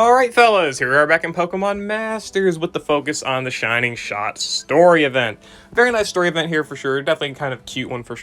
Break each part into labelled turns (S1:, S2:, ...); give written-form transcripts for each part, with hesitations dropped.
S1: Alright fellas, here we are back in Pokemon Masters with the focus on the Shining Shot story event. Very nice story event here for sure, definitely kind of cute one for,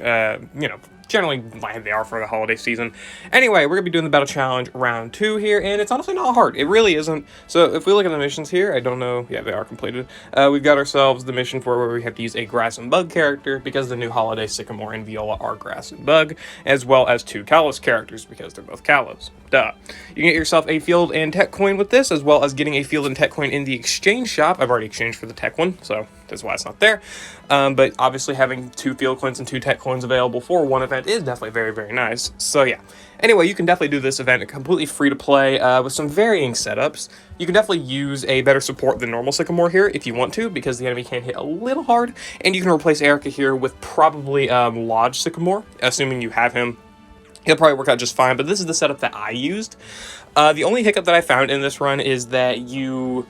S1: generally like they are for the holiday season. Anyway, we're going to be doing the Battle Challenge Round 2 here, and it's honestly not hard, it really isn't. So if we look at the missions here, I don't know, yeah they are completed. We've got ourselves the mission for where we have to use a Grass and Bug character, because the new holiday Sycamore and Viola are Grass and Bug, as well as 2 Kalos characters, because they're both Kalos. Duh. You can get yourself a field and tech coin with this, as well as getting a field and tech coin in the exchange shop. I've already exchanged for the tech one, so that's why it's not there. But obviously having 2 field coins and 2 tech coins available for one event is definitely very, very nice. So yeah. Anyway, you can definitely do this event completely free to play with some varying setups. You can definitely use a better support than normal Sycamore here if you want to, because the enemy can hit a little hard. And you can replace Erica here with probably Lodge Sycamore, assuming you have him. He'll probably work out just fine, but this is the setup that I used. The only hiccup that I found in this run is that you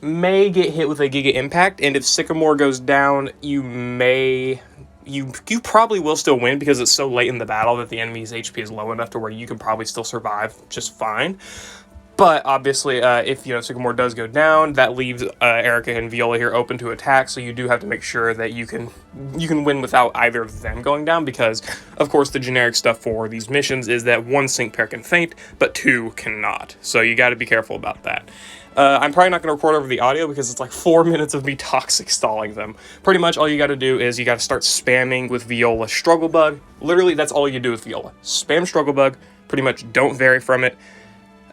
S1: may get hit with a Giga Impact, and if Sycamore goes down, you probably will still win because it's so late in the battle that the enemy's HP is low enough to where you can probably still survive just fine. But obviously, if Sycamore does go down, that leaves Erica and Viola here open to attack. So you do have to make sure that you can win without either of them going down, because of course the generic stuff for these missions is that 1 sync pair can faint, but 2 cannot. So you got to be careful about that. I'm probably not going to record over the audio because it's like 4 minutes of me toxic stalling them. Pretty much all you got to do is you got to start spamming with Viola Struggle Bug. Literally, that's all you do with Viola. Spam Struggle Bug. Pretty much don't vary from it.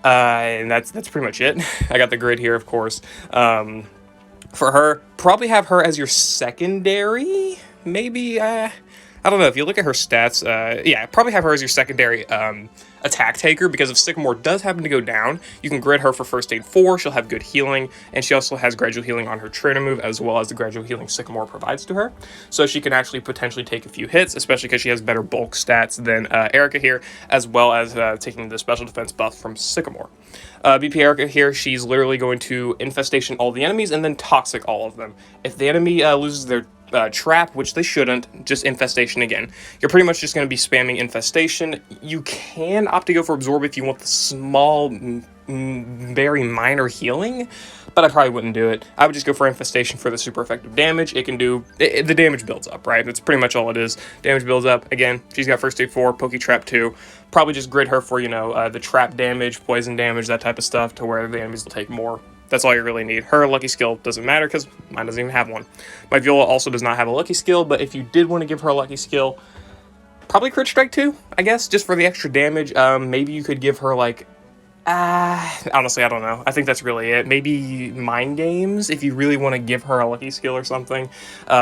S1: And that's pretty much it. I got the grid here, of course. For her, probably have her as your secondary, maybe. I don't know. If you look at her stats, yeah, probably have her as your secondary attack taker, because if Sycamore does happen to go down, you can grid her for First Aid 4, she'll have good healing, and she also has gradual healing on her trainer move, as well as the gradual healing Sycamore provides to her. So she can actually potentially take a few hits, especially because she has better bulk stats than Erica here, as well as taking the special defense buff from Sycamore. BP Erica here, she's literally going to Infestation all the enemies, and then Toxic all of them. If the enemy loses their trap, which they shouldn't, just Infestation again. You're pretty much just going to be spamming Infestation. You can opt to go for Absorb if you want the small, very minor healing, but I probably wouldn't do it. I would just go for Infestation for the super effective damage. It can do, the damage builds up, right? That's pretty much all it is. Damage builds up. Again, she's got First Aid 4, Poke Trap 2. Probably just grid her for, the trap damage, poison damage, that type of stuff, to where the enemies will take more. That's all you really need. Her lucky skill doesn't matter because mine doesn't even have one. My Viola also does not have a lucky skill, but if you did want to give her a lucky skill, probably Crit Strike 2, I guess, just for the extra damage. Maybe you could give her like, honestly, I don't know. I think that's really it. Maybe Mind Games, if you really want to give her a lucky skill or something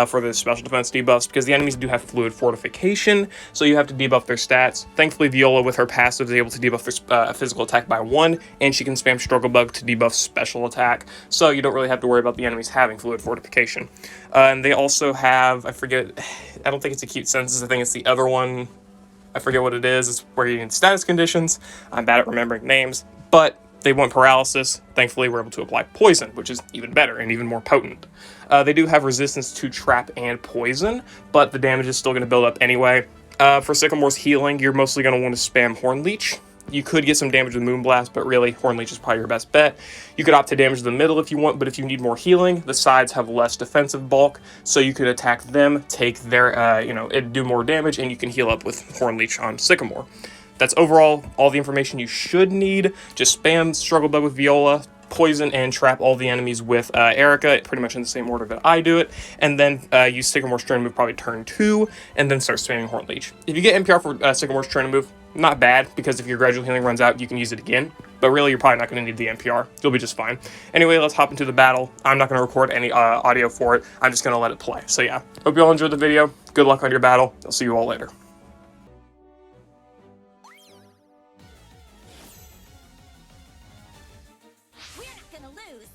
S1: for the special defense debuffs, because the enemies do have Fluid Fortification, so you have to debuff their stats. Thankfully, Viola, with her passive, is able to debuff their physical attack by 1, and she can spam Struggle Bug to debuff special attack, so you don't really have to worry about the enemies having Fluid Fortification. And they also have, I don't think it's Acute Senses, I think it's the other one. I forget what it is. It's where you need status conditions. I'm bad at remembering names, but they want paralysis. Thankfully, we're able to apply poison, which is even better and even more potent. They do have resistance to trap and poison, but the damage is still going to build up anyway. For Sycamore's healing, you're mostly going to want to spam Horn Leech. You could get some damage with Moonblast, but really, Horn Leech is probably your best bet. You could opt to damage the middle if you want, but if you need more healing, the sides have less defensive bulk, so you could attack them, take their, do more damage, and you can heal up with Horn Leech on Sycamore. That's overall all the information you should need. Just spam Struggle Bug with Viola, poison and trap all the enemies with Erica, pretty much in the same order that I do it, and then use Sycamore's Trainer Move probably turn 2, and then start spamming Horn Leech. If you get NPR for Sycamore's Trainer Move, not bad, because if your gradual healing runs out, you can use it again, but really you're probably not going to need the NPR. You'll be just fine. Anyway, let's hop into the battle. I'm not going to record any audio for it. I'm just going to let it play. So yeah, hope you all enjoyed the video. Good luck on your battle. I'll see you all later.
S2: We're not gonna lose.